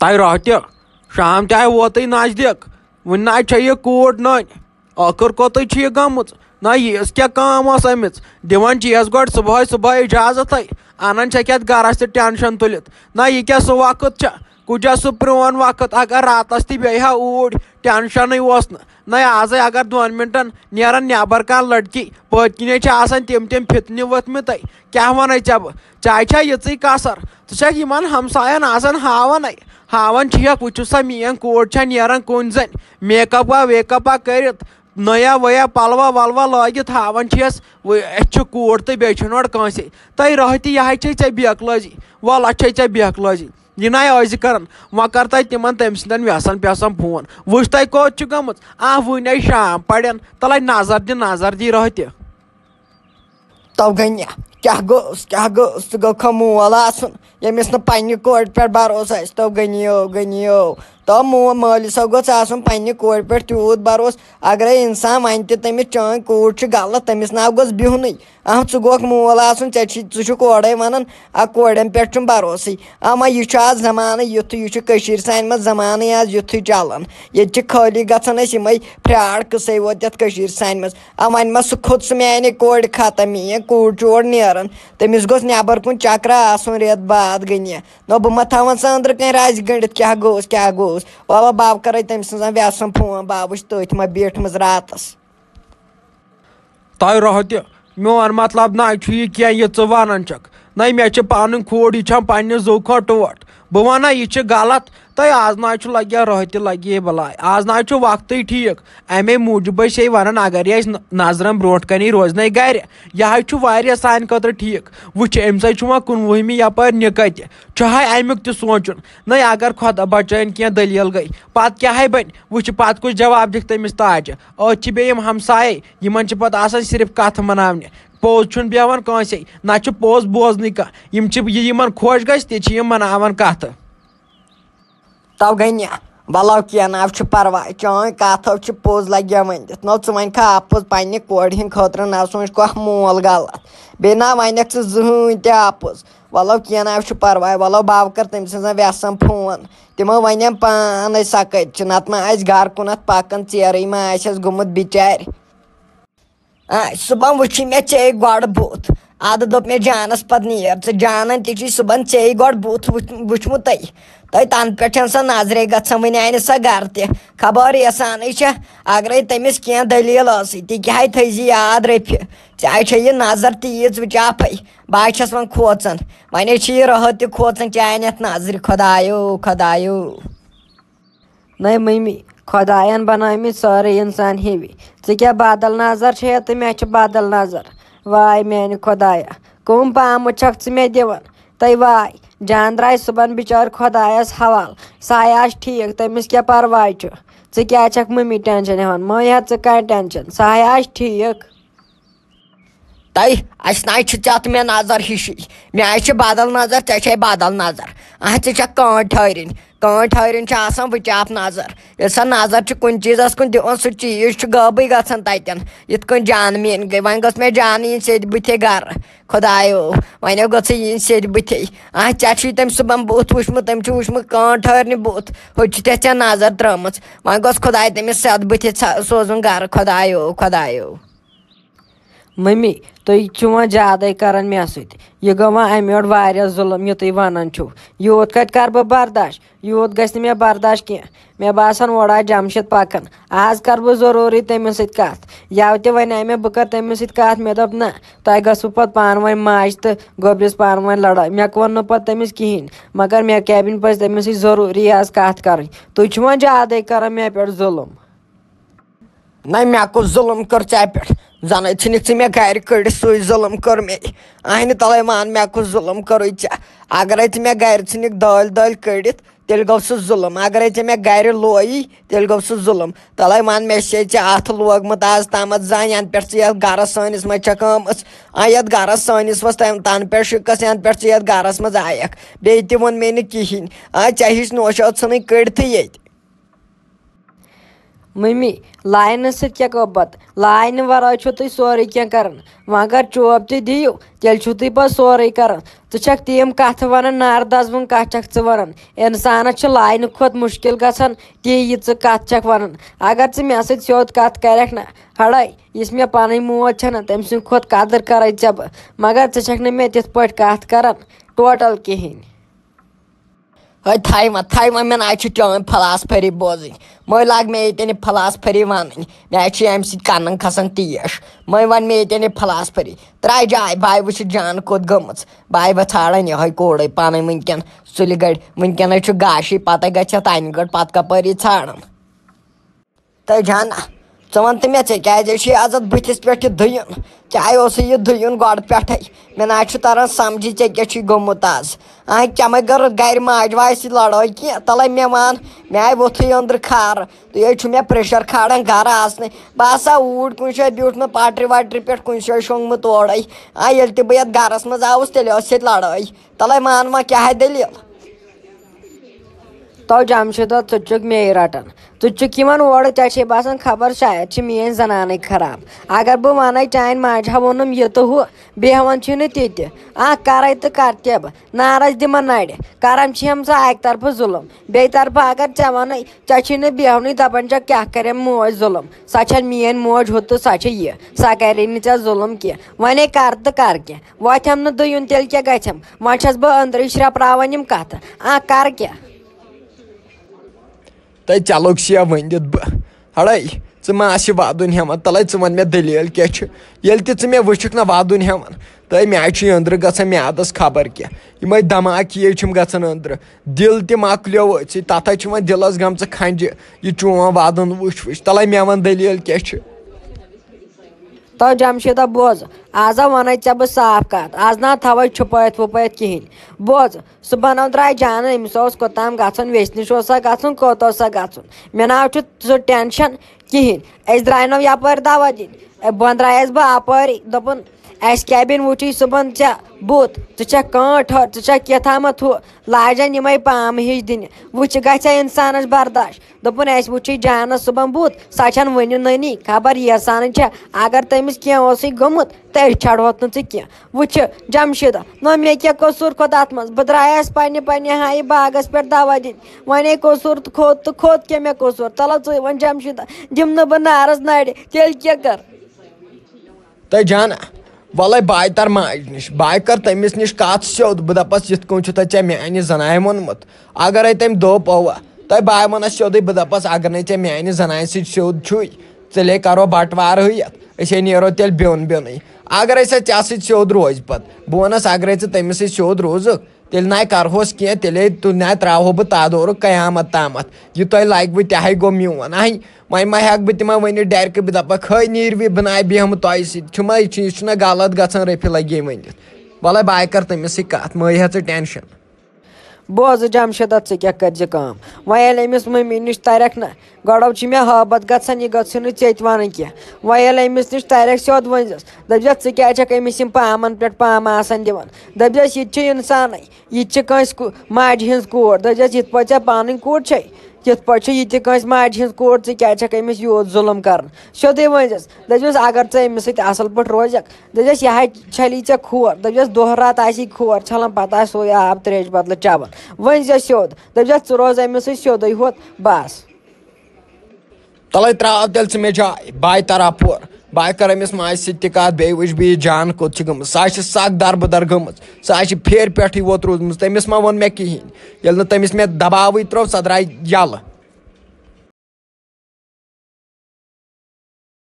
तय रहते शाम चाहे वोत नजदीक वन ना ये कूट नन आखिर कोत यह गम ना यीस क्या काम अमिस दिवान चीज गो सुबह सुबह इजाजत अनान क्या गरस टेंशन तुलित ना यह क्या सह वक्त कुछ सह प्रोन वक्त अगर रातस तह ऊर टेंशन ना आज अगर 2 मिनटन नेरान नबर कह लड़की पत किने तम फितन वथमित क्या वन ऐ बह चाहे यी कसर इन हमसायन हावन हावन वो सा मीन कूर नेरान कुन जन मेकअपा वेकअपा कर नया वया पलवा वलवा लगित हावन कूर तो बेर कंसे तय रहती यह ऐ बेकलजी वल ऐ बेकलजी यह ना आज कर वह कर तम तम सदन व्यसन प्यसन फोन वुच तय कोत गम वन शाम पड़न तल नजर दी रहते तो गया क्या गोस गो मोल यमिस न कोर पे भरोसा तो गनियो तो मालिस गोस पे कोर पे तूत भरोस अगर इंसान वन तमिस चान कूर गलत तमिस ना गोस बिहुन च गोक मोल ओड़े वन कोड़न पे भरोसे अमा यह आज जमान युथ यह सान मज जमान आज युथ चलान ये खाली गसान यम फ्राड किसे वोत ये सान मज वन मा सह खोत मान कोड़ खत्म मे कूर ओर नेरान तमिस गोस नबर कुन चक्रा आसन रेत बाद गनिया न बह मा थवन संद्र कह रज गंडित क्या गोस वाला बाब कर तम सज व्यसन फोन बाब वुच तथ मा बेठमज रातस तय रहते मोन मतलब ना यह क्या यह वन ना मे पन खोड़ यह पे जू खो टोट बह वना यह गलत तो आज ना लगे रहते लगे बलाय आज ना वक्त ठीक अमे मूजूब वन अगर नजरन ब्रो कन रोजन गर यह सान खतर ठीक वुच अम सो 19वीं यपर निकत चाहे अमुक त सोचुन न अगर खुदा बचान क्या दलील गई पत क्या बन वुच पत कुछ जवाब दिख तमिस ताज अत बेम हमसाये यमन पत सिर्फ कथ मनावने पोज छुन बेवन कंसे ना पोज बोजन कह खुश गि मनावन कथ तो गनिया वलो क्या ना परवा चान कथ पोज लगे वन न वन खा आपोज पे कोड़ हिंद खतर ना सोच कह मोल गलत बे ना वनक जहन तपोज वलो क्या ना परवा वलो बाब कर तम सज व्यसन फोन तमो वन पान सकत नत मा घर कुन पकन चेर मा गुमुत बिचार सुबह वुच मे चे गोड़ बुथ अद दोप मे जानस पत नीर जान ती सुबह चे गोड़ बुथ वुचमुत तय तन पे सा नजरे गन वन आन सा घर खबर यसान अगर तमिस क्या दलील क्या थी याद रफि चाहे यह नजर तीज चाफ बस वन खोचन वन यह रह खोचन चान यथ नजर खुदायो नहीं मम्मी खुदायन बनाम सारे इंसान हेवी क्या बादल नजर है तो मे बादल नजर वाय मान खुदाया कम पाम छक मे दिवन तय वाय जान द्राय सुबह बिचार खुदायस हवाल सह ठीक तमिस क्या परवाह क्या मम्मी टेंशन हेन मैं कह टेंशन सह ठीक तय ना चत मे नजर हिशी मे बादल नजर ऐ बादल नजर कांट हरन बह चाप नजर ये सा नजर कुन चीज़ कुन दिवन सह चीज गबे गन तन इत जान मीन गई वन मे जान इन सेद बुथे घर खुदायो वन ग सेद बुथे ऐ तम सुबह बुथ वुचमुत तम वुचमुत कांट हरन बुथ हे नजर त्रम वन गो खुदाय तमिस सद बुथे सोजुन घर खुदायो मम्मी तुम वो ज्यादा करान मे सह गो अमे वारिया जुलम यह तुम वन यूत कत कर बह बर्दाश्त यूत गि मे बर्दाश्त कह मे बासान ओड़ा जमशद पकन आज कर बह जरूरी तमिस कत यव त वन मे बह कर तमिस कत मे दोप ना तुम गु पे पान वन माज तो गोबरिस पान वन लड़ाई मे वोन पे तमिस कहें मगर मे कैबिन पज तमिस जरूरी आज कत कर तुम वो ज्यादा करान मे पे जुलम ना मे कुछ जुलम कर चे पे जन थनिक मे घर कड़ सु जुलम कर मे अहन तले मान मे कुछ जुलम कर अगर मे घर थनिक दल कड़ तेल गो सह जुलम अगर मे घर लोई तेल गो सह जुलम तले मान मे अथ लोगमुत आज तम जान यन पे गरस सानिस मज कम ये गरस सानिस वस तन पे शिकस यन पे ये गरस मज आयक बे वोन मे कहें चे हिच नोशो इन कड़ित ये मम्मी लाइन सत क्या गो पत लाइन वराय छो तुम सोरे क्या करन मगर चोप ते दियो तेल छु तुम पे सोरे करन तु छक तीम कथ वन नार दसवन कथ छक च वन इंसानस छ लाइन खोत मुश्किल गसन ती ये च कथ छक वन अगर च मे सत स्योद कथ करक ना हड़ाई इस मे पन मोज छ ना तम सु खोत कदर कर जब मगर च छक न मे तिथ पट कथ करन टोटल कहीं है थाई मे ना चान फलासफरी बोज मैं लाग मे ये फलासफरी वन मे अम सन खसान तीश मैं वन मे ये फलासफरी त्रा जाए बाय वो जान कोत गम बाय बह ाड़न ये कोड़े पान वनकन सुल गड़ वनकन गाशी पत गत तन गड़ पत कपर ाड़न तो जाना वन तो मे क्या आजत बुथिस पे दुन क्या यह दुन गड़ पे मे ना तरह समझी क्या गोमुत आज चम कर गर माज वाज लड़ाई कह तल मे वन मे आई वोथु अंदर खार तो ये मे प्रेशर खाड़न गर आसने बह सा ऊट कुछ ब्यूट पाट्री वाट्री पे कुछ शोंगमुत ओड़े ये बह गरस मज आउस तेल लड़ाई तल मान वा क्या दलील तो जमशेद चुक मे रटन चुक ओर ऐसे बसान खबर शायद मेन जनान खराब अगर बह वन चान माज वोनम यह तो हु बेहन ती कर तो कर तब नारज दिम नड़ करान हम सा अक तरफ जुलम बे तरफ अगर चे वन चे बेहन दपान क्या कर मोज जुलम सा मेन मोज हो तो सा यह सा करे चे जुलम कह वन कर तो कर क्या वथम न दुन तेल क्या गम वन छस बह अंदर श्रपरावन यम कथ कर क्या तो चलो सी वनित बह हड़ाई मा वादन हेवन तल वन मे दलील क्या मे वुक ना वादन हेवन तो मे अंदर ग म्यादस खबर क्या ये धमाके गन अंदर दिल तमकलो तथ वो दिलस गम खंज यह चोन वादन वुच तल मे वन दलील क्या तो जमशेदा बोज आज वन ऐ बह साफ कत आज ना थवे छुपैत वुपैत कहें बोज सह बनो द्राय जान अमिस कोताम गन वेस नश गन कोत गन मे ना सह टेंशन कहें अस द्राय नो यपर दवा दिन बह द्रायस बह अपरी दोपन अस क्या वुची सुबह चे बुत क कांट क्या थामत हु लाजन यम पाम हिच दिन वुच गया इंसानस बर्दाश्त दोपन अस वुची जानस सुबह बुत सा वन ननी खबर ये सान अगर तमिस क्या गोमुत तेल छड़ोत न वुच जमशेदा न मे क्या कसूर खोत अत मज बह द्रायस पन्ने हाई बागस पे दवा दिन वन कसूर खोत तो खोत क्या मे कसूर तलो वन जमशेदा दिम न बह नारस नड़ तेल क्या कर तो जाना वल बाय तर माज नश बाय कर तमिस नश कत सोद बह दपस ये चे मानि जनाय वोनमुत अगर तम दोप औवा तो बाय वन सोद बह दपस अगर न चे मानि जनाय सोद छुई चले करो बटवार हत नीरो तेल बिन बिन अगर चे सोद रोज पत बह वनस अगर तमिस सोद रोजुक तेल ना करोस कह तेल ना त्रो बह तादोर कयामत तामत यह तुम लग तह गो मोन वह मा हेक बह तिम वन डायरेक्ट बह दपक है नीरवी बह ना बेहम तुह सह गलत गल रफी लगे वन वल बाय कर तमिस कत मै हे टेंशन बोज जमशेदा क्या कर काम वह अमिस मम्मी नश तरक ना गड़ो मे हबत गसान यह गु चेत वन कह वह अमिस नश तरक सोद वनस दपस क्या अमिस पामन पे पाम आसान दिवान दपस यह इंसान यह माज हज कोर दपस इत पे पानी कोर छे यथ पे यह माज हज कोर क्या अमिस यूत जुलम कर सोदे वनस दपस अगर अमिस असल पे रोजक दपस यह छली े खोर दपस दोह रात आसी खोर छलान पता सो आब त्रेश बदल चबन वन सोद दपस रोज अमिस सोद होत बस तल त्रा तेल मे जाए बाय तरा पोर बाय कर अमिस माज सत बे वुच बह जान कोत गम सख दरबदर गम फेर पे वोत रूदम तमिस मा वोन मे कहें ये तमिस मे दबाव त्रो सा द्राय यल